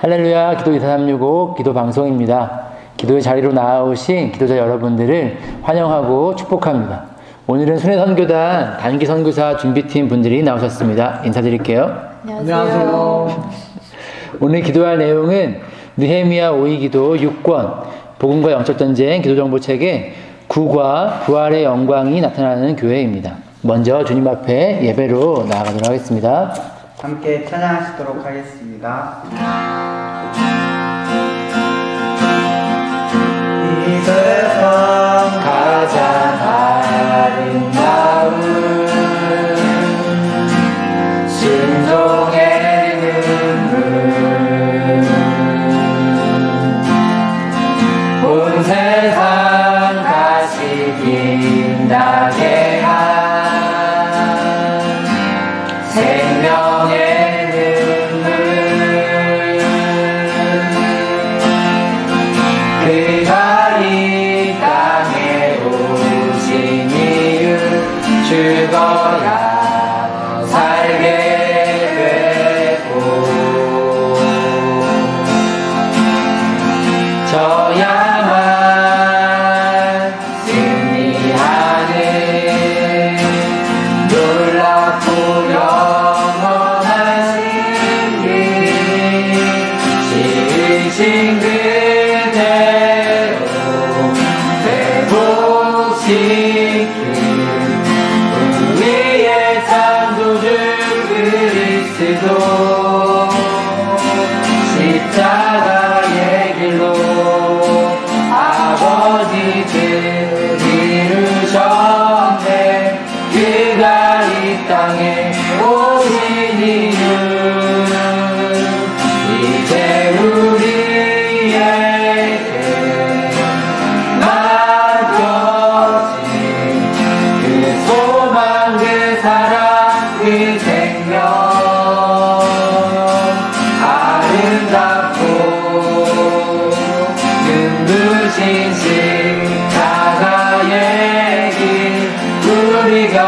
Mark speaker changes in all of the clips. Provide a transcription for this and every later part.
Speaker 1: 할렐루야, 기도 2435 기도 방송입니다. 기도의 자리로 나아오신 기도자 여러분들을 환영하고 축복합니다. 오늘은 순회 선교단 단기 선교사 준비팀 분들이 나오셨습니다. 인사드릴게요.
Speaker 2: 안녕하세요.
Speaker 1: 오늘 기도할 내용은 느헤미야 5위 기도 6권, 복음과 영적 전쟁 기도 정보 책의 구과 부활의 영광이 나타나는 교회입니다. 먼저 주님 앞에 예배로 나아가도록 하겠습니다.
Speaker 2: 함께 찬양하시도록 하겠습니다. 이 세상 가장 아름다운 순종의 눈물, 온 세상 다시 빛나게 한 생명의 눈물, 그가 이 땅에 오신 이유 죽어야 살게 되고 져야만 승리하는 놀랍고 영원한 신비, 지으신 그대로 회복시킨 우리의 창조주 그리스도, 십자가의 길로 아버지를 이루셨네. 그가 이 땅에 오신 이유 이제 우리에게 맡겨진 그 소망, 그 사랑, 그 생명, 아름답고 눈부신 십자가의 길, 우리가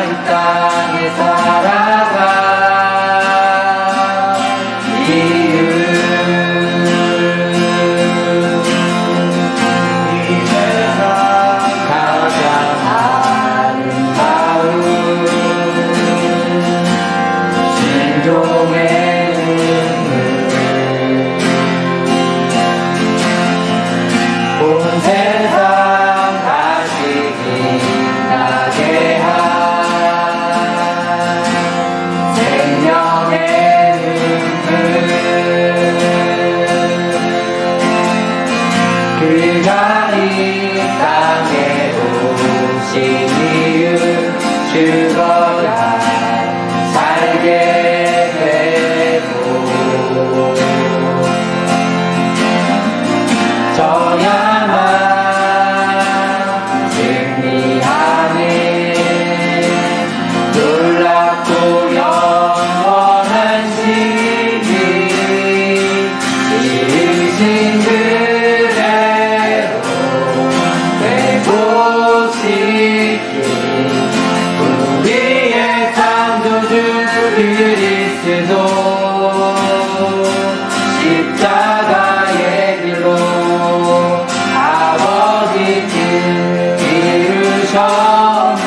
Speaker 2: 이 땅에 살아가 이유, 이 세상 가장 아름다운 순종의 눈물, 온 세상 다시 빛나게 한 생명의 눈물, 그가 이 땅에 오신 이유 죽어야 살게 되고 져야만 승리하는 놀랍고 영원한 신비, 지으신 그대로 회복시킨 우리의 창조주 그리스도, 십자가의 길로 아버지 뜻 이루셨네.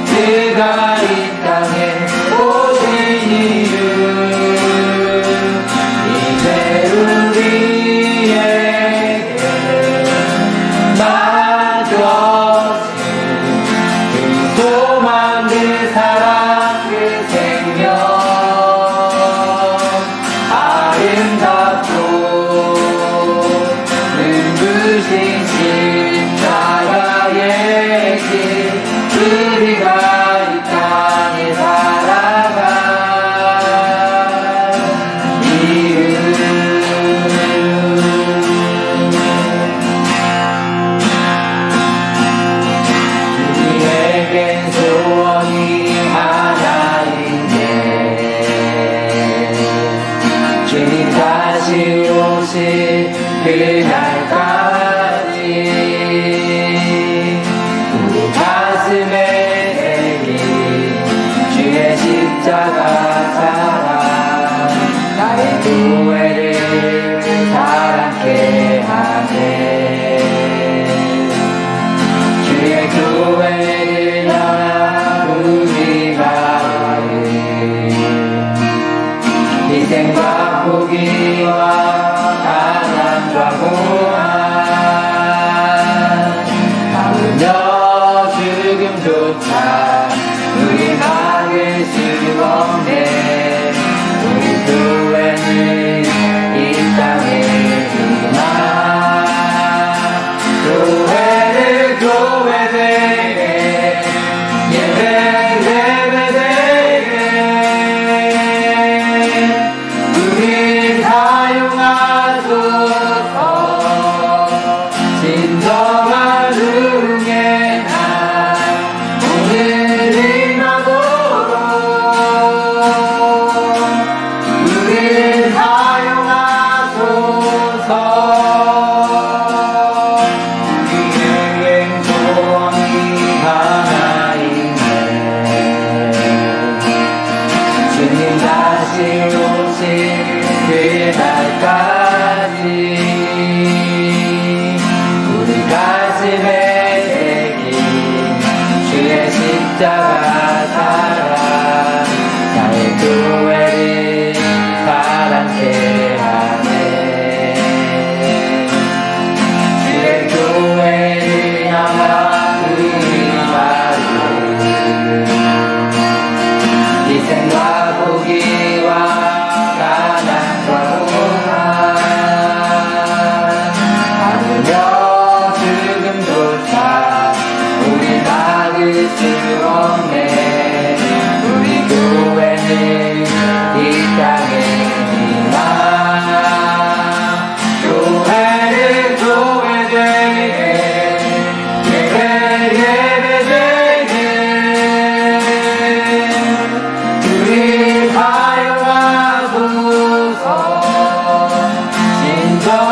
Speaker 2: 그가 이 땅에 오신 이유 이제 우리에게 맡겨진 그 소망, 그 사랑, 그 생명, 아름답고 눈부신 십자가의 길, 우리가 이 땅에 살아가 이유, 우리에겐 소원이 하나인데 주님 다시 오실 그날까지 우리 가슴에 새긴 주의 십자가 사랑, 나의 후회를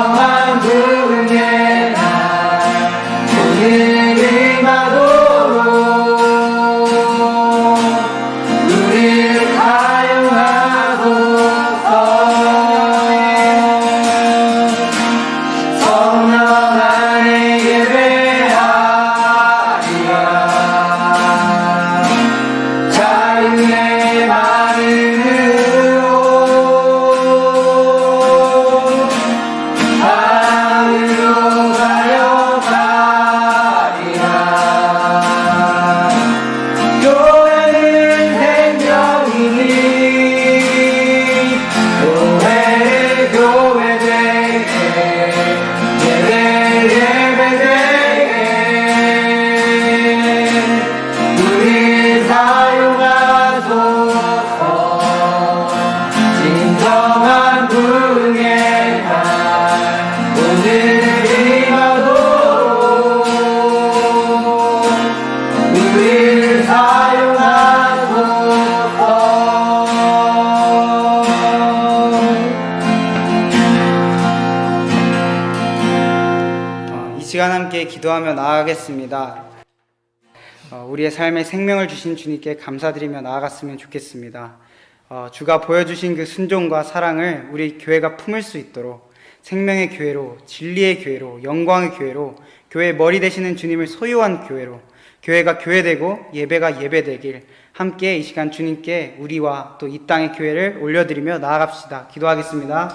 Speaker 2: 진정한 부흥의 날 오늘 임하도록 우리를 사용하소서. 성령 안에 예배하리라. 자유의 마음으로 하늘로 달려가리라. 교회는 생명이니 교회를 교회되게 예배를 예배되게 우리 사용하소서. 진정한 부흥의 날 오늘 임하도록 우리를 사용하소서.
Speaker 3: 이 시간 함께 기도하며 나아가겠습니다. 우리의 삶에 생명을 주신 주님께 감사드리며 나아갔으면 좋겠습니다. 주가 보여주신 그 순종과 사랑을 우리 교회가 품을 수 있도록 생명의 교회로, 진리의 교회로, 영광의 교회로, 교회의 머리 되시는 주님을 소유한 교회로, 교회가 교회되고 예배가 예배되길 함께 이 시간 주님께 우리와 또 이 땅의 교회를 올려드리며 나아갑시다. 기도하겠습니다.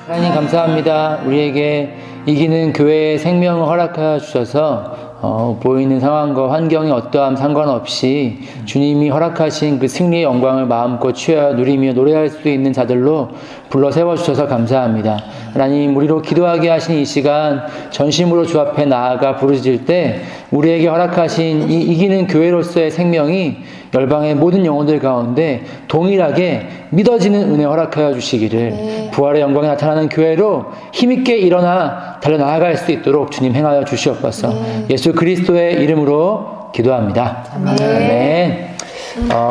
Speaker 1: 하나님 감사합니다. 우리에게 이기는 교회의 생명을 허락하여 주셔서 보이는 상황과 환경이 어떠함 상관없이 주님이 허락하신 그 승리의 영광을 마음껏 취하여 누리며 노래할 수 있는 자들로 불러 세워주셔서 감사합니다. 하나님, 우리로 기도하게 하신 이 시간 전심으로 주 앞에 나아가 부르짖을 때 우리에게 허락하신 이 이기는 교회로서의 생명이 열방의 모든 영혼들 가운데 동일하게 믿어지는 은혜 허락하여 주시기를 부활의 영광이 나타나는 교회로 힘있게 일어나 달려나아갈 수 있도록 주님 행하여 주시옵소서. 예수 그리스도의 이름으로 기도합니다. 아멘.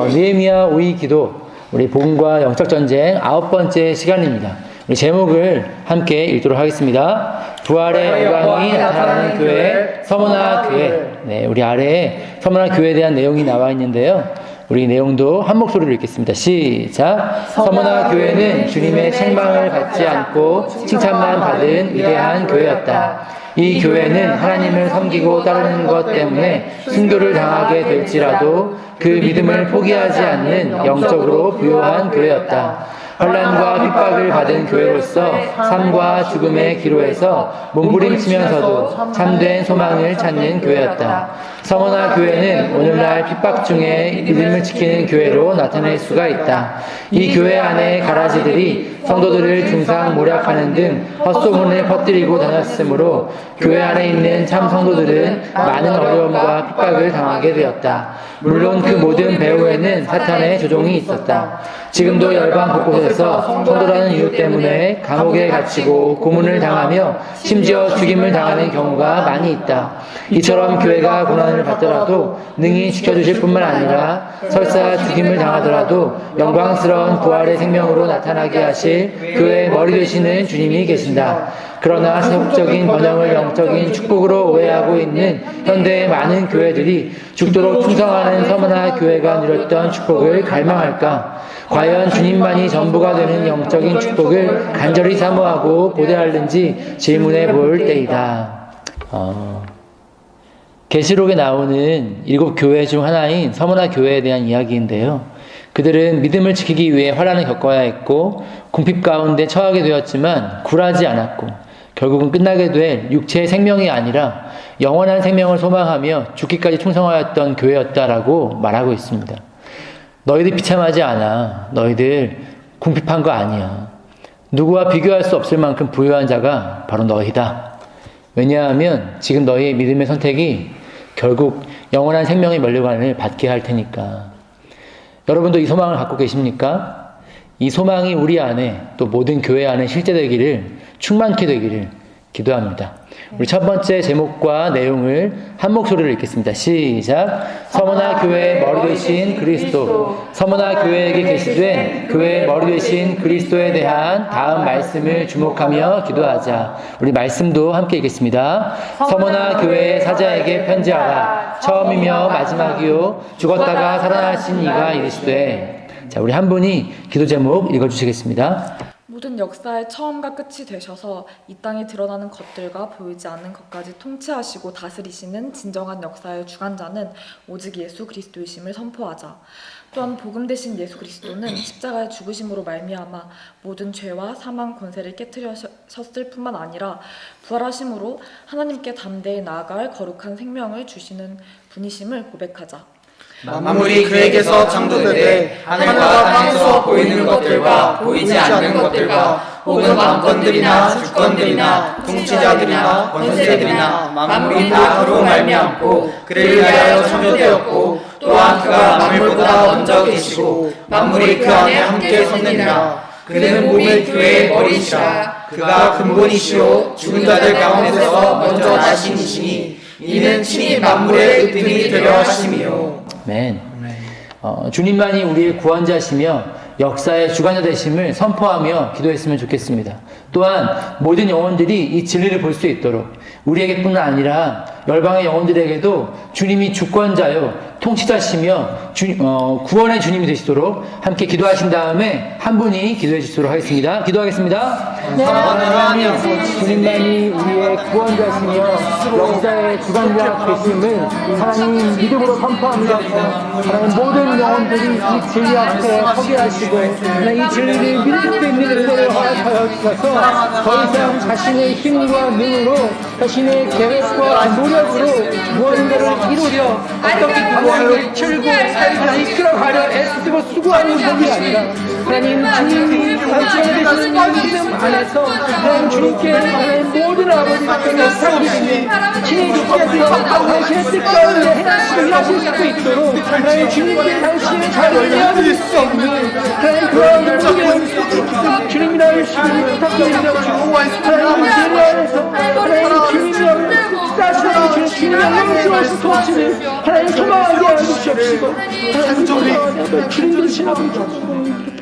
Speaker 1: 느헤미야 5기 기도, 우리 복음과 영적 전쟁 9번째 시간입니다. 우리 제목을 함께 읽도록 하겠습니다. 부활의 영광이 나타나는 교회, 서머나 교회. 네, 우리 아래에 서머나 교회에 대한 내용이 나와 있는데요. 우리 내용도 한 목소리로 읽겠습니다. 시작. 서머나 교회는 주님의 책망을 받지 않고 칭찬만 받은 위대한 교회였다. 이 교회는 하나님을 섬기고 따르는 것 때문에 순교를 당하게 될지라도 그 믿음을 포기하지 않는 영적으로 부요한 교회였다. 환난과 핍박을 받은 교회로서 삶과 죽음의 기로에서 몸부림치면서도 참된 소망을 찾는 교회였다. 서머나 교회는 오늘날 핍박 중에 믿음을 지키는 교회로 나타낼 수가 있다. 이 교회 안에 가라지들이 성도들을 중상모략하는 등 헛소문을 퍼뜨리고 다녔으므로 교회 안에 있는 참 성도들은 많은 어려움과 핍박을 당하게 되었다. 물론 그 모든 배후에는 사탄의 조종이 있었다. 지금도 열방 곳곳에서 성도라는 이유 때문에 감옥에 갇히고 고문을 당하며 심지어 죽임을 당하는 경우가 많이 있다. 이처럼 교회가 고난을 받더라도 능히 지켜주실 뿐만 아니라 설사 죽임을 당하더라도 영광스러운 부활의 생명으로 나타나게 하실 교회의 머리 되시는 주님이 계신다. 그러나 세속적인 번영을 영적인 축복으로 오해하고 있는 현대의 많은 교회들이 죽도록 충성하는 서머나 교회가 누렸던 축복을 갈망할까? 과연 주님만이 전부가 되는 영적인 축복을 간절히 사모하고 고대하는지 질문해 볼 때이다. 계시록에 나오는 7 교회 중 하나인 서머나 교회에 대한 이야기인데요. 그들은 믿음을 지키기 위해 환난을 겪어야 했고 궁핍 가운데 처하게 되었지만 굴하지 않았고 결국은 끝나게 될 육체의 생명이 아니라 영원한 생명을 소망하며 죽기까지 충성하였던 교회였다라고 말하고 있습니다. 너희들 비참하지 않아. 너희들 궁핍한 거 아니야. 누구와 비교할 수 없을 만큼 부유한 자가 바로 너희다. 왜냐하면 지금 너희의 믿음의 선택이 결국 영원한 생명의 면류관을 받게 할 테니까. 여러분도 이 소망을 갖고 계십니까? 이 소망이 우리 안에 또 모든 교회 안에 실제되기를 충만케 되기를 기도합니다. 우리 첫 번째 제목과 내용을 한 목소리로 읽겠습니다. 시작. 서머나 교회의 머리 되신 그리스도. 서머나 교회에게 계시되 교회의 머리 되신 그리스도에 대한 다음 말씀을 주목하며 기도하자. 우리 말씀도 함께 읽겠습니다. 서머나 교회의 사자에게 편지하라. 처음이며 마지막이요 죽었다가 살아나신 이가 이르시되. 자, 우리 한 분이 기도 제목 읽어주시겠습니다.
Speaker 4: 모든 역사의 처음과 끝이 되셔서 이 땅에 드러나는 것들과 보이지 않는 것까지 통치하시고 다스리시는 진정한 역사의 주관자는 오직 예수 그리스도이심을 선포하자. 또한 복음 되신 예수 그리스도는 십자가의 죽으심으로 말미암아 모든 죄와 사망 권세를 깨뜨리셨을 뿐만 아니라 부활하심으로 하나님께 담대히 나아갈 거룩한 생명을 주시는 분이심을 고백하자.
Speaker 2: 만물이 그에게서 창조되되 하늘과 땅에서 보이는 것들과 보이지 않는 것들과 혹은 왕권들이나 주권들이나 통치자들이나 권세들이나 만물이 다 그로 말미암고 그를 위하여 창조되었고 또한 그가 만물보다 먼저 계시고 만물이 그 안에 함께 섰느니라. 그는 몸의 교회의 머리시라. 그가 근본이시요 죽은 자들 가운데서 먼저 나신 이시니 이는 친히 만물의 으뜸이 되려 하심이요.
Speaker 1: 아멘. 주님만이 우리의 구원자시며 역사의 주관자 되심을 선포하며 기도했으면 좋겠습니다. 또한 모든 영혼들이 이 진리를 볼 수 있도록 우리에게뿐 아니라 열방의 영혼들에게도 주님이 주권자요 통치자시며 구원의 주님이 되시도록 함께 기도하신 다음에 한 분이 기도해 주시도록 하겠습니다. 기도하겠습니다. 하나님, 주님만이 우리의 구원자시며 역사의 주관자 되심을 하나님 믿음으로 선포합니다. 하나님 모든 영혼들이 이 진리 앞에 서게 하시고 하나님 이 진리를 믿을 수 있는 은혜를 허락하여 주셔서 더 이상 자신의 힘과 능으로 자신의 계획과 노력으로 무언가를 이루려 어떻게 구원을 틀고 살고 이끌어가려 애쓰고 수고하는 법이 아니라 하나님 주님이 당신의 되시는 믿음 안에서 하나님 주님께 하나님 모든 아버지가 역사하시니 신의 주께서 당신의 뜻 가운데 행하시고 일하실 수 있도록 하나님 주님께 당신의 자리를 내어드릴 수 있는 하나님 그런 모든 주님이라는 주님을 부탁드립니다. 하나님 주님 안에서 하나님 주님이라는 사실은 주님의 영광스러운 통치를 하나님 소망하게 하여 주시옵시고 하나님 소망하게 주님을 신하고 주옵시고.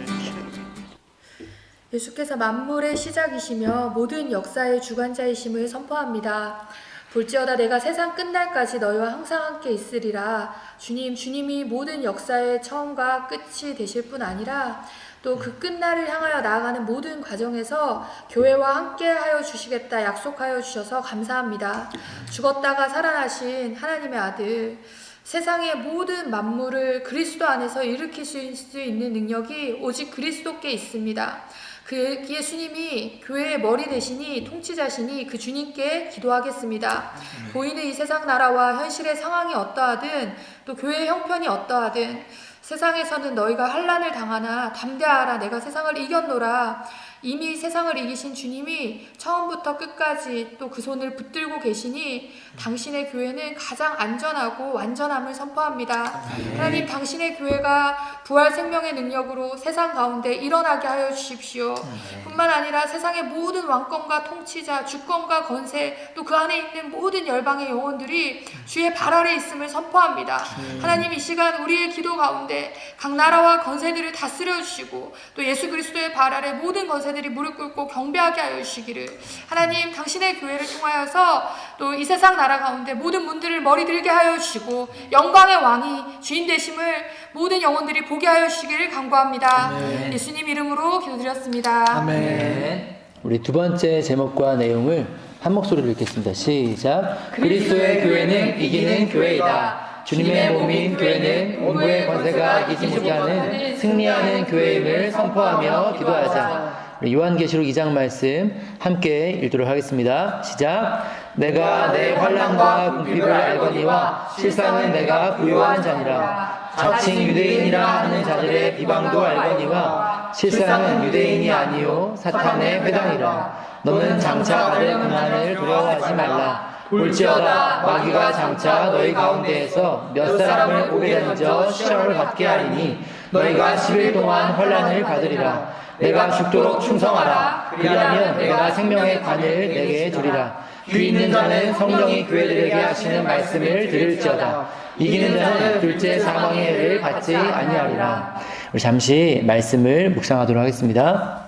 Speaker 5: 예수께서 만물의 시작이시며 모든 역사의 주관자이심을 선포합니다. 볼지어다 내가 세상 끝날까지 너희와 항상 함께 있으리라. 주님이 모든 역사의 처음과 끝이 되실 뿐 아니라 또 그 끝날을 향하여 나아가는 모든 과정에서 교회와 함께 하여 주시겠다 약속하여 주셔서 감사합니다. 죽었다가 살아나신 하나님의 아들, 세상의 모든 만물을 그리스도 안에서 일으키실 수 있는 능력이 오직 그리스도께 있습니다. 그 예수님이 교회의 머리 되시니 통치자시니 그 주님께 기도하겠습니다. 보이는 이 세상 나라와 현실의 상황이 어떠하든 또 교회의 형편이 어떠하든 세상에서는 너희가 환난을 당하나 담대하라 내가 세상을 이겼노라. 이미 세상을 이기신 주님이 처음부터 끝까지 또 그 손을 붙들고 계시니 당신의 교회는 가장 안전하고 완전함을 선포합니다. 하나님 당신의 교회가 부활 생명의 능력으로 세상 가운데 일어나게 하여 주십시오. 뿐만 아니라 세상의 모든 왕권과 통치자, 주권과 권세 또 그 안에 있는 모든 열방의 영혼들이 주의 발 아래 있음을 선포합니다. 하나님 이 시간 우리의 기도 가운데 각 나라와 권세들을 다스려 주시고 또 예수 그리스도의 발 아래 모든 권세들이 무릎 꿇고 경배하게 하여 주시기를 하나님 당신의 교회를 통하여서 또 이 세상 나라 가운데 모든 문들을 머리 들게 하여 주시고 영광의 왕이 주인 되심을 모든 영혼들이 보게 하여 주시기를 간구합니다. 아멘. 예수님 이름으로 기도드렸습니다.
Speaker 1: 아멘. 우리 두 번째 제목과 내용을 한 목소리로 읽겠습니다. 시작. 그리스도의 교회는 이기는 교회이다. 주님의 몸인 교회는 원부의 권세가 이기지 못하는 승리하는 교회임을 선포하며 기도하자. 요한계시록 2장 말씀 함께 읽도록 하겠습니다. 시작. 내가 내 환난과 궁핍을 알거니와 실상은 내가 부유한 자니라. 자칭 유대인이라 하는 자들의 비방도 알거니와 실상은 유대인이 아니요 사탄의 회당이라. 너는 장차 받을 고난을 두려워하지 말라. 볼지어다 마귀가 장차 너희 가운데에서 몇 사람을 오게 던져 시험을 받게 하리니 너희가 10일 동안 환난을 받으리라. 내가 죽도록 충성하라. 그리하면 내가 생명의 관을 내게 주리라. 귀 있는 자는 성령이 교회들에게 하시는 말씀을 들을지어다. 이기는 자는 둘째 사망의 해를 받지 아니하리라. 우리 잠시 말씀을 묵상하도록 하겠습니다.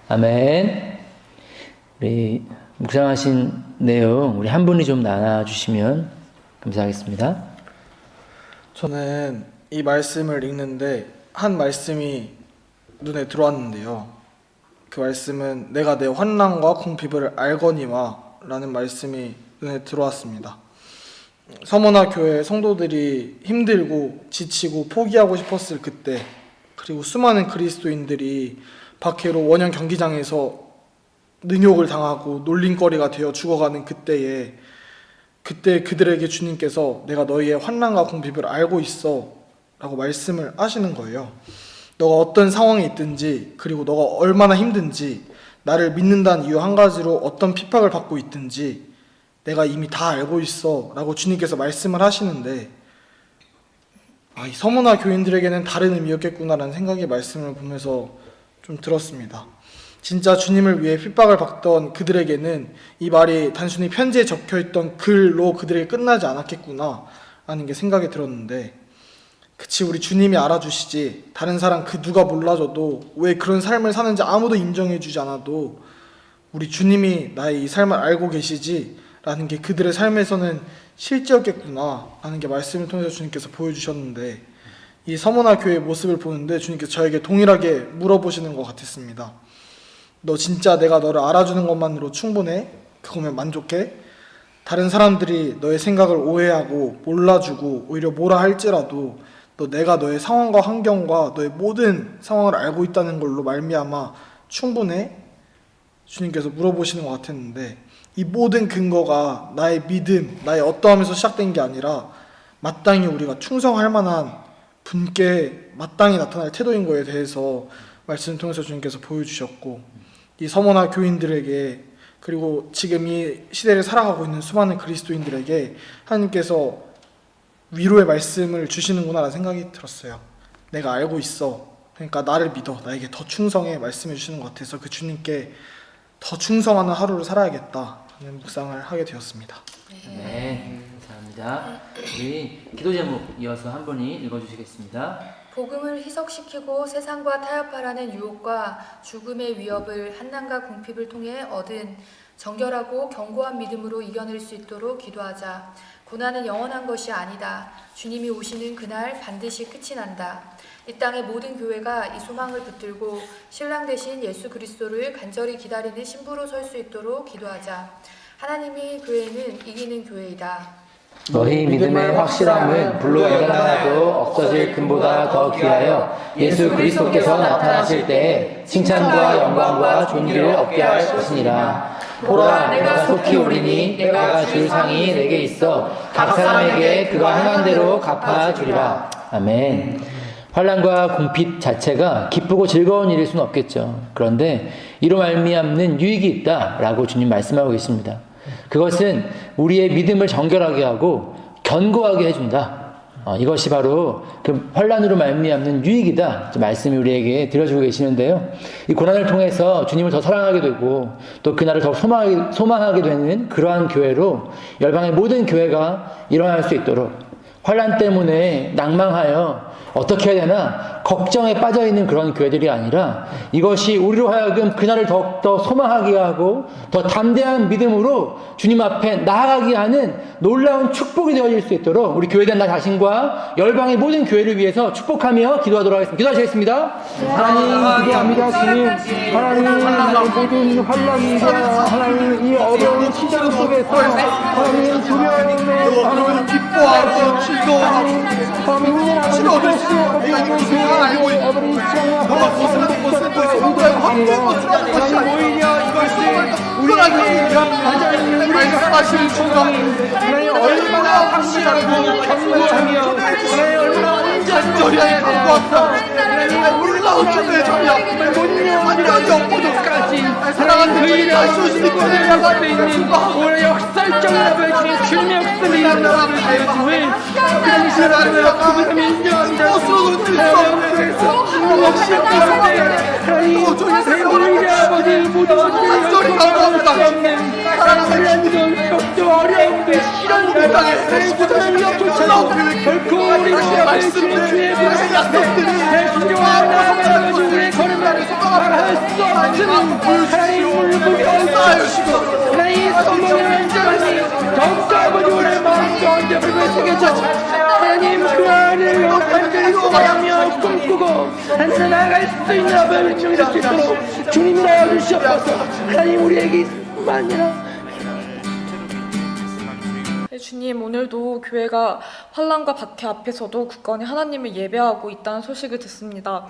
Speaker 1: 아멘. 우리 묵상하신 내용 우리 한 분이 좀 나눠주시면 감사하겠습니다.
Speaker 6: 저는 이 말씀을 읽는데 한 말씀이 눈에 들어왔는데요. 그 말씀은 내가 내 환난과 궁핍을 알거니와 라는 말씀이 눈에 들어왔습니다. 서머나 교회 성도들이 힘들고 지치고 포기하고 싶었을 그때, 그리고 수많은 그리스도인들이 박해로 원형 경기장에서 능욕을 당하고 놀림거리가 되어 죽어가는 그때에, 그때 그들에게 주님께서 내가 너희의 환난과 궁핍을 알고 있어 라고 말씀을 하시는 거예요. 너가 어떤 상황에 있든지, 그리고 너가 얼마나 힘든지, 나를 믿는다는 이유 한 가지로 어떤 핍박을 받고 있든지 내가 이미 다 알고 있어 라고 주님께서 말씀을 하시는데, 이 서머나 교인들에게는 다른 의미였겠구나라는 생각이 말씀을 보면서 좀 들었습니다. 진짜 주님을 위해 핍박을 받던 그들에게는 이 말이 단순히 편지에 적혀있던 글로 그들에게 끝나지 않았겠구나 라는 게 생각이 들었는데, 그치, 우리 주님이 알아주시지, 다른 사람 그 누가 몰라줘도, 왜 그런 삶을 사는지 아무도 인정해주지 않아도 우리 주님이 나의 이 삶을 알고 계시지 라는 게 그들의 삶에서는 실제였겠구나 라는 게 말씀을 통해서 주님께서 보여주셨는데, 이 서머나 교회의 모습을 보는데 주님께서 저에게 동일하게 물어보시는 것 같았습니다. 너 진짜 내가 너를 알아주는 것만으로 충분해? 그거면 만족해? 다른 사람들이 너의 생각을 오해하고 몰라주고 오히려 뭐라 할지라도 내가 너의 상황과 환경과 너의 모든 상황을 알고 있다는 걸로 말미암아 충분해? 주님께서 물어보시는 것 같았는데, 이 모든 근거가 나의 믿음, 나의 어떠함에서 시작된 게 아니라 마땅히 우리가 충성할 만한 분께 마땅히 나타날 태도인 거에 대해서 말씀을 통해서 주님께서 보여주셨고, 이 서머나 교인들에게, 그리고 지금 이 시대를 살아가고 있는 수많은 그리스도인들에게 하나님께서 위로의 말씀을 주시는구나라는 생각이 들었어요. 내가 알고 있어, 그러니까 나를 믿어, 나에게 더 충성해 말씀해 주시는 것 같아서 그 주님께 더 충성하는 하루를 살아야겠다 하는 묵상을 하게 되었습니다.
Speaker 1: 네, 감사합니다. 우리 기도 제목 이어서 한 분이 읽어주시겠습니다.
Speaker 5: 복음을 희석시키고 세상과 타협하라는 유혹과 죽음의 위협을 한난과 궁핍을 통해 얻은 정결하고 견고한 믿음으로 이겨낼 수 있도록 기도하자. 고난은 영원한 것이 아니다. 주님이 오시는 그날 반드시 끝이 난다. 이 땅의 모든 교회가 이 소망을 붙들고 신랑 되신 예수 그리스도를 간절히 기다리는 신부로 설 수 있도록 기도하자. 하나님이 교회는 이기는 교회이다.
Speaker 1: 너희 믿음의 확실함은 불로 연단하도 없어질 금보다 더 귀하여 예수 그리스도께서 나타나실 때에 칭찬과 영광과 존귀를 얻게 할 것이니라. 보라, 내가 속히 오리니 내가 줄 상이 내게 있어 각 사람에게 그가 행한 대로 갚아주리라. 아멘. 환난과 궁핍 자체가 기쁘고 즐거운 일일 수는 없겠죠. 그런데 이로 말미암는 유익이 있다라고 주님 말씀하고 계십니다. 그것은 우리의 믿음을 정결하게 하고 견고하게 해준다. 이것이 바로 그 환난으로 말미암는 유익이다. 말씀이 우리에게 들려주고 계시는데요. 이 고난을 통해서 주님을 더 사랑하게 되고 또 그날을 더 소망하게 되는 그러한 교회로 열방의 모든 교회가 일어날 수 있도록, 환난 때문에 낭망하여 어떻게 해야 되나 걱정에 빠져있는 그런 교회들이 아니라 이것이 우리로 하여금 그날을 더욱더 소망하게 하고 더 담대한 믿음으로 주님 앞에 나아가게 하는 놀라운 축복이 되어질 수 있도록 우리 교회된 나 자신과 열방의 모든 교회를 위해서 축복하며 기도하도록 하겠습니다. 기도하시겠습니다. 하나님 기도합니다. 주님, 하나님 나의 모든 환난과 하나님 이 어려운 시장 속에서 하나님 두려움에 하나님
Speaker 6: 기뻐하고 즐거워하고
Speaker 1: 하나님
Speaker 6: 얻을 수 없는 교회가 알고 있는 너가 벗어난 것은 더 성도의 확된 것이라는 것이 오히려 이것이 우리에게 가장 말씀하시는 순간 하나님 얼마나 확실하고 견고하며 하나님 얼마나 온전히 견고하다 하나님 우리가 어쩌면 정말 하나님 영포도까지 사랑하는 너희를 다시 오시는 것을 나가고 있는 오늘 역설적인 아버지 주님의 역사를 일어나는 주의 그런 시간을 그분을 인정합니다. 스스로 들수 없는 없이 가운데 하나님 우리 아버지 모든 것들이 없는 사랑하는 것도 어려운 그 시련 땅에 고단한 역조차도 결코 우리 말씀을 주의 보시 앞에 진정한 나아가는 우리의 걸음을 막아할 수 없는 하나님을 무서워하시고 하나님 성령의 인정하니 더욱더 아버지 우리의 마음 가운데 불을 새겨져 하나님 그 안을 완전히 소망하며 꿈꾸고 하늘에 나아갈 수 있는 아버지를 chứng 수 있도록 주님이 나와주시옵소서. 하나님 우리에게 뿐만 아니라
Speaker 4: 주님, 오늘도 교회가 환난과 박해 앞에서도 굳건히 하나님을 예배하고 있다는 소식을 듣습니다.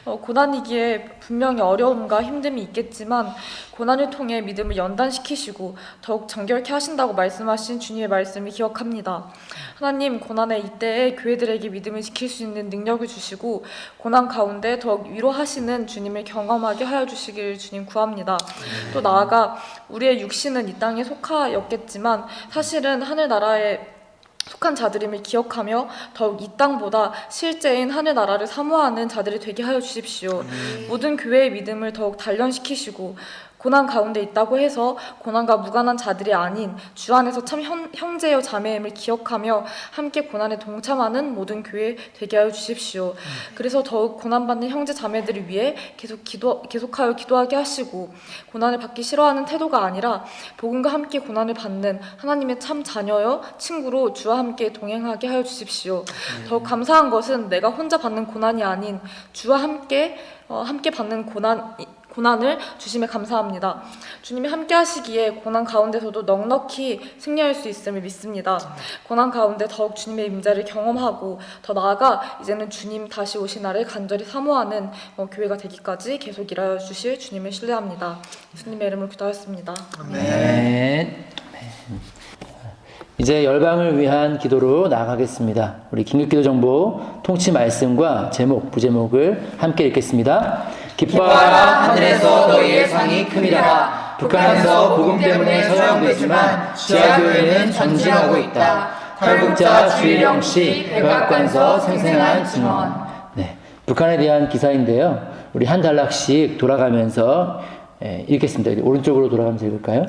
Speaker 4: 고난이기에 분명히 어려움과 힘듦이 있겠지만 고난을 통해 믿음을 연단시키시고 더욱 정결케 하신다고 말씀하신 주님의 말씀을 기억합니다. 하나님, 고난의 이때에 교회들에게 믿음을 지킬 수 있는 능력을 주시고 고난 가운데 더욱 위로하시는 주님을 경험하게 하여 주시길 주님 구합니다. 또 나아가 우리의 육신은 이 땅에 속하였겠지만 사실은 하늘나라에 속한 자들임을 기억하며 더욱 이 땅보다 실제인 하늘나라를 사모하는 자들이 되게 하여 주십시오. 모든 교회의 믿음을 더욱 단련시키시고 고난 가운데 있다고 해서 고난과 무관한 자들이 아닌 주 안에서 참 형제여 자매임을 기억하며 함께 고난에 동참하는 모든 교회 되게 하여 주십시오. 그래서 더욱 고난받는 형제 자매들을 위해 계속하여 기도하게 하시고 고난을 받기 싫어하는 태도가 아니라 복음과 함께 고난을 받는 하나님의 참 자녀여 친구로 주와 함께 동행하게 하여 주십시오. 더욱 감사한 것은 내가 혼자 받는 고난이 아닌 주와 함께 받는 고난을 주심에 감사합니다. 주님이 함께 하시기에 고난 가운데서도 넉넉히 승리할 수 있음을 믿습니다. 고난 가운데 더욱 주님의 임재를 경험하고 더 나아가 이제는 주님 다시 오신 날을 간절히 사모하는 교회가 되기까지 계속 일하여 주실 주님을 신뢰합니다. 주님의 이름으로 기도하였습니다.
Speaker 1: 아멘. 이제 열방을 위한 기도로 나아가겠습니다. 우리 긴급기도 정보 통치 말씀과 제목, 부제목을 함께 읽겠습니다. 기뻐하라, 하늘에서 너희의 상이 큼이라. 북한에서 복음 때문에 서양되지만 지하교회는 전진하고 있다. 탈북자 주일영 씨, 백악관서 생생한 증언. 네, 북한에 대한 기사인데요. 우리 한 단락씩 돌아가면서 읽겠습니다. 오른쪽으로 돌아가면서 읽을까요?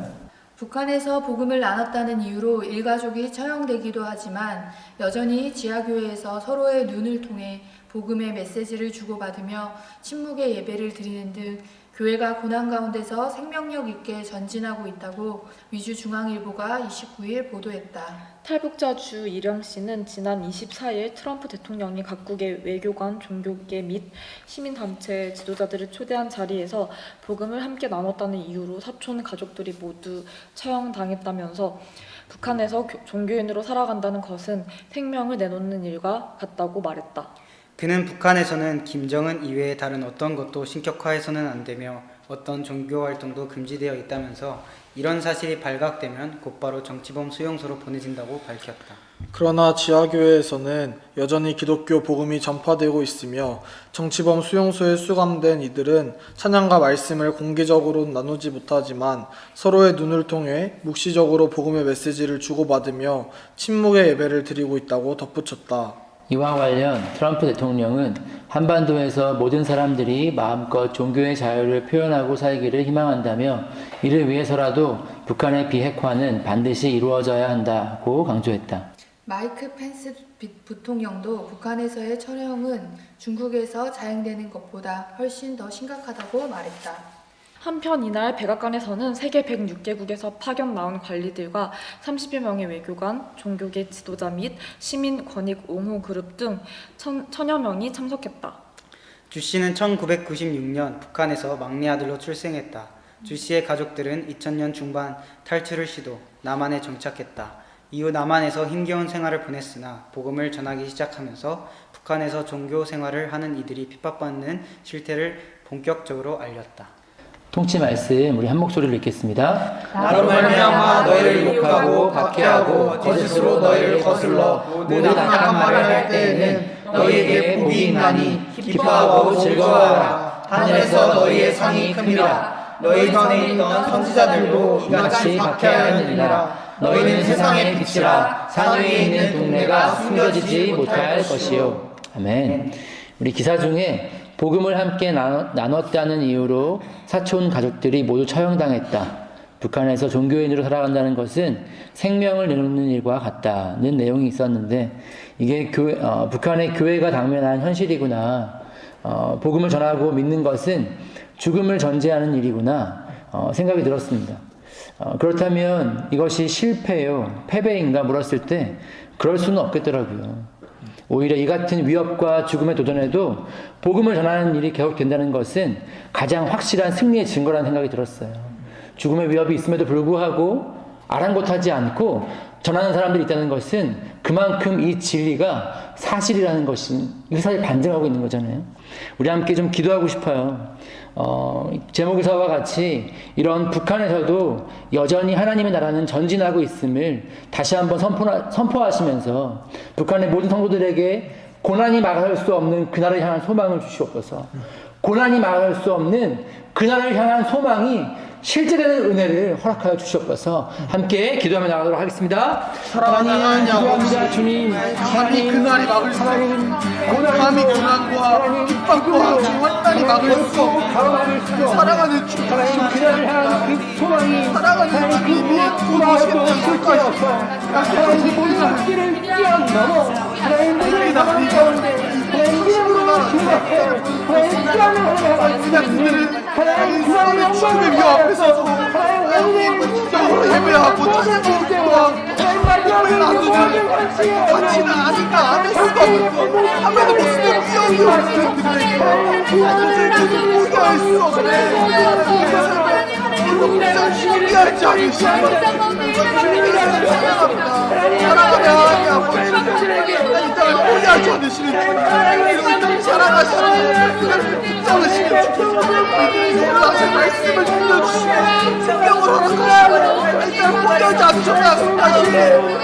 Speaker 5: 북한에서 복음을 나눴다는 이유로 일가족이 처형되기도 하지만 여전히 지하교회에서 서로의 눈을 통해 복음의 메시지를 주고받으며 침묵의 예배를 드리는 등 교회가 고난 가운데서 생명력 있게 전진하고 있다고 위주중앙일보가 29일 보도했다.
Speaker 4: 탈북자 주일영 씨는 지난 24일 트럼프 대통령이 각국의 외교관, 종교계 및 시민단체 지도자들을 초대한 자리에서 복음을 함께 나눴다는 이유로 사촌 가족들이 모두 처형당했다면서 북한에서 종교인으로 살아간다는 것은 생명을 내놓는 일과 같다고 말했다.
Speaker 3: 그는 북한에서는 김정은 이외의 다른 어떤 것도 신격화해서는 안 되며 어떤 종교 활동도 금지되어 있다면서 이런 사실이 발각되면 곧바로 정치범 수용소로 보내진다고 밝혔다.
Speaker 6: 그러나 지하교회에서는 여전히 기독교 복음이 전파되고 있으며 정치범 수용소에 수감된 이들은 찬양과 말씀을 공개적으로 나누지 못하지만 서로의 눈을 통해 묵시적으로 복음의 메시지를 주고받으며 침묵의 예배를 드리고 있다고 덧붙였다.
Speaker 1: 이와 관련 트럼프 대통령은 한반도에서 모든 사람들이 마음껏 종교의 자유를 표현하고 살기를 희망한다며 이를 위해서라도 북한의 비핵화는 반드시 이루어져야 한다고 강조했다.
Speaker 5: 마이크 펜스 부통령도 북한에서의 처형은 중국에서 자행되는 것보다 훨씬 더 심각하다고 말했다.
Speaker 4: 한편 이날 백악관에서는 세계 106개국에서 파견 나온 관리들과 30여 명의 외교관, 종교계 지도자 및 시민 권익 옹호 그룹 등 천여 명이 참석했다.
Speaker 3: 주 씨는 1996년 북한에서 막내 아들로 출생했다. 주 씨의 가족들은 2000년 중반 탈출을 시도, 남한에 정착했다. 이후 남한에서 힘겨운 생활을 보냈으나 복음을 전하기 시작하면서 북한에서 종교 생활을 하는 이들이 핍박받는 실태를 본격적으로 알렸다.
Speaker 1: 통치 말씀 우리 한 목소리로 읽겠습니다.
Speaker 2: 나로 말미암아 너희를 욕하고 박해하고 거짓으로 너희를 거슬러 모든 악한 말을 할 때에는 너희에게 복이 있나니 기뻐하고 즐거워하라. 하늘에서 너희의 상이 큼이라. 너희 전에 있던 선지자들도 이같이 박해하였느니라. 너희는 세상의 빛이라. 산 위에 있는 동네가 숨겨지지 못할 것이요.
Speaker 1: 아멘. 우리 기사 중에 복음을 함께 나눴다는 이유로 사촌 가족들이 모두 처형당했다. 북한에서 종교인으로 살아간다는 것은 생명을 내놓는 일과 같다는 내용이 있었는데 이게 북한의 교회가 당면한 현실이구나. 복음을 전하고 믿는 것은 죽음을 전제하는 일이구나 생각이 들었습니다. 그렇다면 이것이 실패요, 패배인가 물었을 때 그럴 수는 없겠더라고요. 오히려 이 같은 위협과 죽음에 도전해도 복음을 전하는 일이 계속된다는 것은 가장 확실한 승리의 증거라는 생각이 들었어요. 죽음의 위협이 있음에도 불구하고 아랑곳하지 않고 전하는 사람들이 있다는 것은 그만큼 이 진리가 사실이라는 것이 이 사실 반증하고 있는 거잖아요. 우리 함께 좀 기도하고 싶어요. 제목에서와 같이 이런 북한에서도 여전히 하나님의 나라는 전진하고 있음을 다시 한번 선포하시면서 북한의 모든 성도들에게 고난이 막을 수 없는 그날을 향한 소망을 주시옵소서. 고난이 막을 수 없는 그날을 향한 소망이 실제되는 은혜를 허락하여 주시옵소서. 함께 기도하며 나가도록 하겠습니다.
Speaker 6: 사랑하는
Speaker 1: 기도합니다. 주님,
Speaker 6: 하나님 그날이 막을 수 감히 고난과 핍박과 환난이 막을 수 없는 사랑하는 주
Speaker 1: 하나님 그날을 향한 그 소망이
Speaker 6: 사랑하는 주님이 구원하시는 것까지
Speaker 1: 하나님 모든 길을 뛰어넘어 하나님 모든 상황 가운데 하나님 이름으로 중박해 하나님 피하는 하나님
Speaker 6: 그들은 하나님 구원의 주님의 위 앞에서 하나님 기적으로 예배하고 찬양하고 힘을 나누는 가치는 아닌가 안 할 수가 없고 하면은 무슨 뛰어오는 그들에게 포기할 수 없는 그래서 포기하지 않으시고 주님을 찬양합니다. 사랑하는 아버지 이 땅을 포기하지 않으시는 주님 사랑하시는 그들을 붙잡으시는 주님 다시 말씀을 들려주시고 생명으로 하시고 이 땅을 포기하지 않으셨다 다시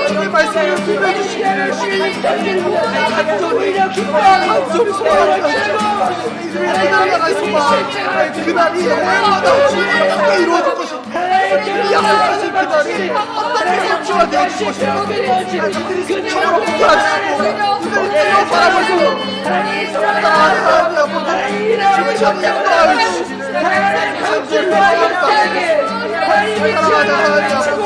Speaker 6: 주님의 말씀을 들려주시기를 간절히 소망합니다. 그날이 향한 소망 그날이 영원마다 주님과 함께 이루어질 것입니다. 이 약속하신 그날이 어떻게 성취가 되어질 것입니다. 그들이 생명으로 포기하시고 그들이 뛰어 바라보시고 사랑하는 아버지 주님의 전쟁을 주시는 간절히 소망합니다. 사랑하는 아버지 주님이 기억하시고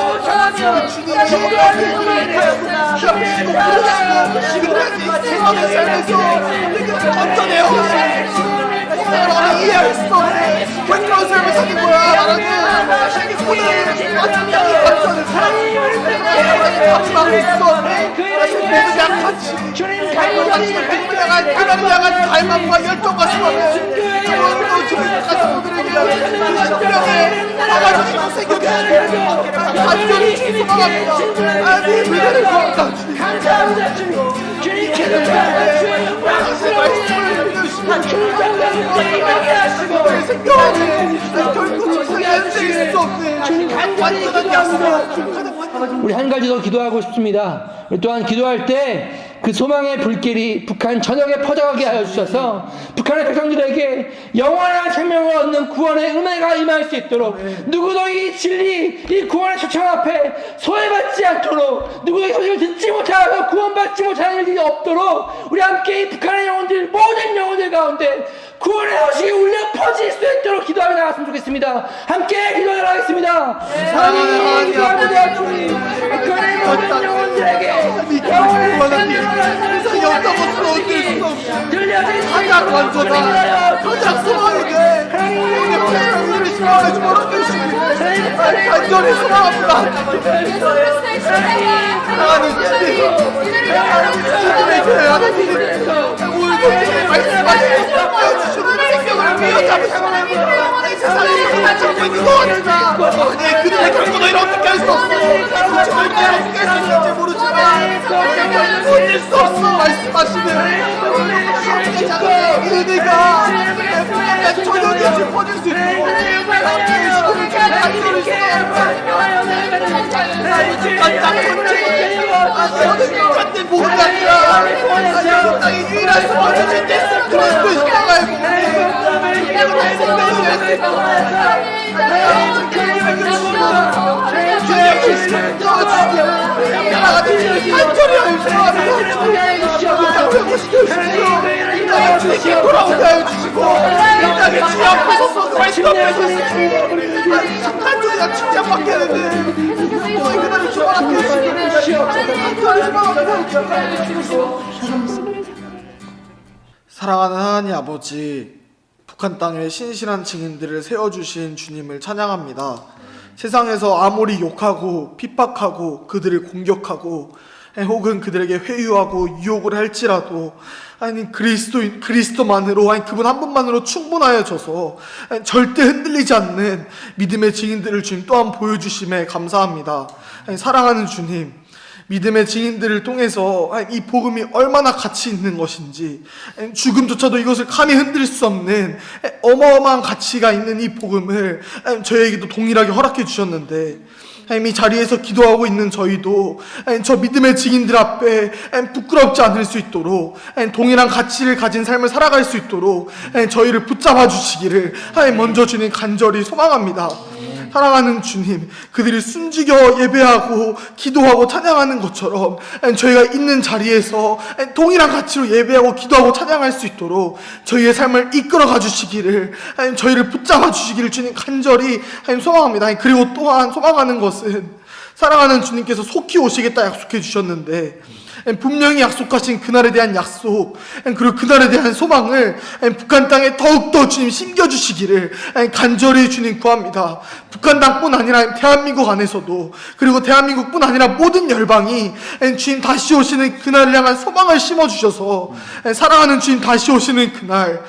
Speaker 6: 부르시고 지금 생각의 삶에서 우리가 건져내어 나는 이해할 수 없는 견고한 삶을 사는 거야. 나는 오늘 완전히 감사를 하나님 막을 수 없는 모든 양같이 하나님을 향한 갈망과 열정과 소망을 주님도 주님의 가족들에게 그 심령에 담아주시고 생겨주시고 간절히 소망합니다. 아니 불가를 구합니다.
Speaker 2: 감사합니다 주님. 주님 기도하시고
Speaker 6: 말씀을
Speaker 1: 우리 한 가지 더 기도하고 싶습니다. 또한 기도할 때 그 소망의 불길이 북한 전역에 퍼져가게 하여 주셔서 북한의 백성들에게 영원한 생명을 얻는 구원의 은혜가 임할 수 있도록 누구도 이 진리, 이 구원의 초청 앞에 소외받지 않도록 누구도 이 소식을 듣지 못하고 구원받지 못하는 일이 없도록 우리 함께 이 북한의 영혼들, 모든 영혼들 가운데 구원의 소식이 울려 퍼질 수 있도록 기도하며 나갔으면 좋겠습니다. 함께 기도하도록 하겠습니다.
Speaker 6: 사랑하는 하나님 아버지,
Speaker 1: 북한의 모든 영혼들에게 영원한
Speaker 6: 세상에 어떤 것으로 얻을 수 없이
Speaker 1: 들려진
Speaker 6: 가장 완전한 가장 소망이게 우리 백성들을 희망을 주시고 간절히 소망합니다. 사랑하는 주님, 주님의 교회 하나님, 오늘도 말씀하시고 주시는 생명을 위협잡으시고 세상에 가지고 있는 구원이다. 네, 그들의 결과도 이렇게 할 수 없어. 주님을 어떻게 할 수 있을지 모르지만 얻을 수 없어 말씀하시는 은혜가 내 저녁에 짚어질 수 있도록 함께 해주시는 주님 간절히 같은 모험이 아니라 이 땅의 유일한 소망이신 예수 그리스도의 십자가의 몸에 내 생명을 위해 주의 기술을 떠주시고 간절히 하여 주시고 이 땅에 주님께 돌아오게 하여 주시고 이 땅에 주님 앞에서 서서 말씀 앞에서 쓰시고 간절히 칭찬받게 하는데 너희 그날을 주만하게 해주시고 간절히 사랑하는 하나님 아버지, 북한 땅에 신실한 증인들을 세워주신 주님을 찬양합니다. 세상에서 아무리 욕하고 핍박하고 그들을 공격하고 혹은 그들에게 회유하고 유혹을 할지라도 아니 그리스도만으로 아니 그분 한 분만으로 충분하여져서 절대 흔들리지 않는 믿음의 증인들을 주님 또한 보여주심에 감사합니다. 사랑하는 주님, 믿음의 증인들을 통해서 이 복음이 얼마나 가치 있는 것인지, 죽음조차도 이것을 감히 흔들 수 없는 어마어마한 가치가 있는 이 복음을 저희에게도 동일하게 허락해 주셨는데, 이 자리에서 기도하고 있는 저희도 저 믿음의 증인들 앞에 부끄럽지 않을 수 있도록 동일한 가치를 가진 삶을 살아갈 수 있도록 저희를 붙잡아 주시기를 먼저 주님 간절히 소망합니다. 사랑하는 주님, 그들이 숨지겨 예배하고 기도하고 찬양하는 것처럼 저희가 있는 자리에서 동일한 가치로 예배하고 기도하고 찬양할 수 있도록 저희의 삶을 이끌어가 주시기를, 저희를 붙잡아 주시기를 주님 간절히 소망합니다. 그리고 또한 소망하는 것은 사랑하는 주님께서 속히 오시겠다 약속해 주셨는데 분명히 약속하신 그날에 대한 약속, 그리고 그날에 대한 소망을 북한 땅에 더욱더 주님 심겨주시기를 간절히 주님 구합니다. 북한 땅뿐 아니라 대한민국 안에서도, 그리고 대한민국뿐 아니라 모든 열방이 주님 다시 오시는 그날을 향한 소망을 심어주셔서 사랑하는 주님 다시 오시는 그날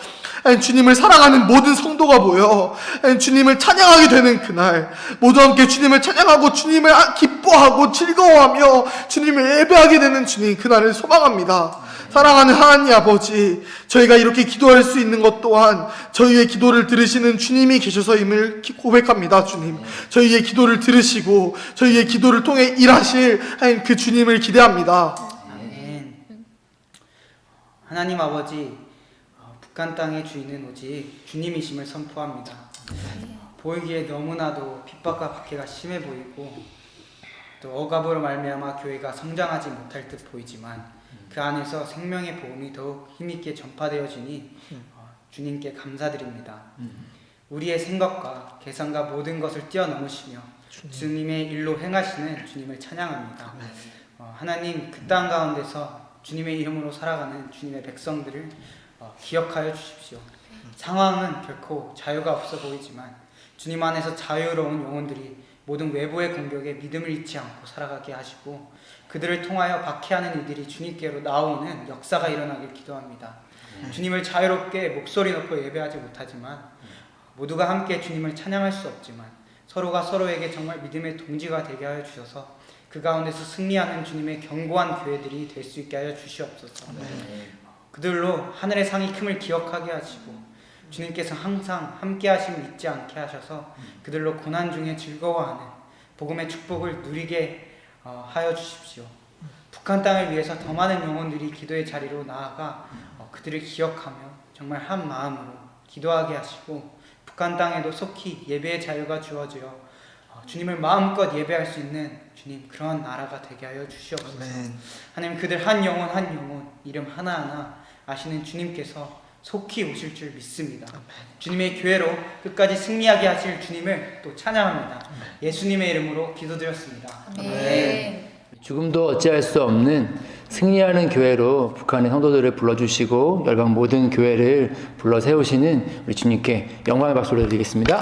Speaker 6: 주님을 사랑하는 모든 성도가 모여 주님을 찬양하게 되는 그날, 모두 함께 주님을 찬양하고 주님을 기뻐하고 즐거워하며 주님을 예배하게 되는 주님 그날을 소망합니다. 사랑하는 하나님 아버지, 저희가 이렇게 기도할 수 있는 것 또한 저희의 기도를 들으시는 주님이 계셔서임을 고백합니다. 주님, 저희의 기도를 들으시고 저희의 기도를 통해 일하실 그 주님을 기대합니다.
Speaker 3: 아멘. 하나님 아버지, 북한 땅의 주인은 오직 주님이심을 선포합니다. 보이기에 너무나도 핍박과 박해가 심해 보이고 또 억압으로 말미암아 교회가 성장하지 못할 듯 보이지만 그 안에서 생명의 복음이 더욱 힘있게 전파되어지니 주님께 감사드립니다. 우리의 생각과 계산과 모든 것을 뛰어넘으시며 주님의 일로 행하시는 주님을 찬양합니다. 하나님, 그 땅 가운데서 주님의 이름으로 살아가는 주님의 백성들을 기억하여 주십시오. 상황은 결코 자유가 없어 보이지만 주님 안에서 자유로운 영혼들이 모든 외부의 공격에 믿음을 잃지 않고 살아가게 하시고 그들을 통하여 박해하는 이들이 주님께로 나오는 역사가 일어나길 기도합니다. 주님을 자유롭게 목소리 높여 예배하지 못하지만 모두가 함께 주님을 찬양할 수 없지만 서로가 서로에게 정말 믿음의 동지가 되게 하여 주셔서 그 가운데서 승리하는 주님의 견고한 교회들이 될 수 있게 하여 주시옵소서. 그들로 하늘의 상이 큼을 기억하게 하시고 주님께서 항상 함께 하심을 잊지 않게 하셔서 그들로 고난 중에 즐거워하는 복음의 축복을 누리게 하여 주십시오. 북한 땅을 위해서 더 많은 영혼들이 기도의 자리로 나아가 그들을 기억하며 정말 한 마음으로 기도하게 하시고 북한 땅에도 속히 예배의 자유가 주어져 주님을 마음껏 예배할 수 있는 주님 그러한 나라가 되게 하여 주시옵소서. 하나님 그들 한 영혼 이름 하나하나 아시는 주님께서 속히 오실 줄 믿습니다. 주님의 교회로 끝까지 승리하게 하실 주님을 또 찬양합니다. 예수님의 이름으로 기도드렸습니다.
Speaker 1: 죽음도 어찌할 수 없는 승리하는 교회로 북한의 성도들을 불러주시고 열방 모든 교회를 불러 세우시는 우리 주님께 영광의 박수를 드리겠습니다.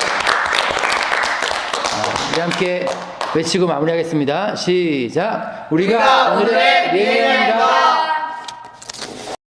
Speaker 1: 우리 함께 외치고 마무리하겠습니다. 시작! 우리가 오늘의 예배입니다.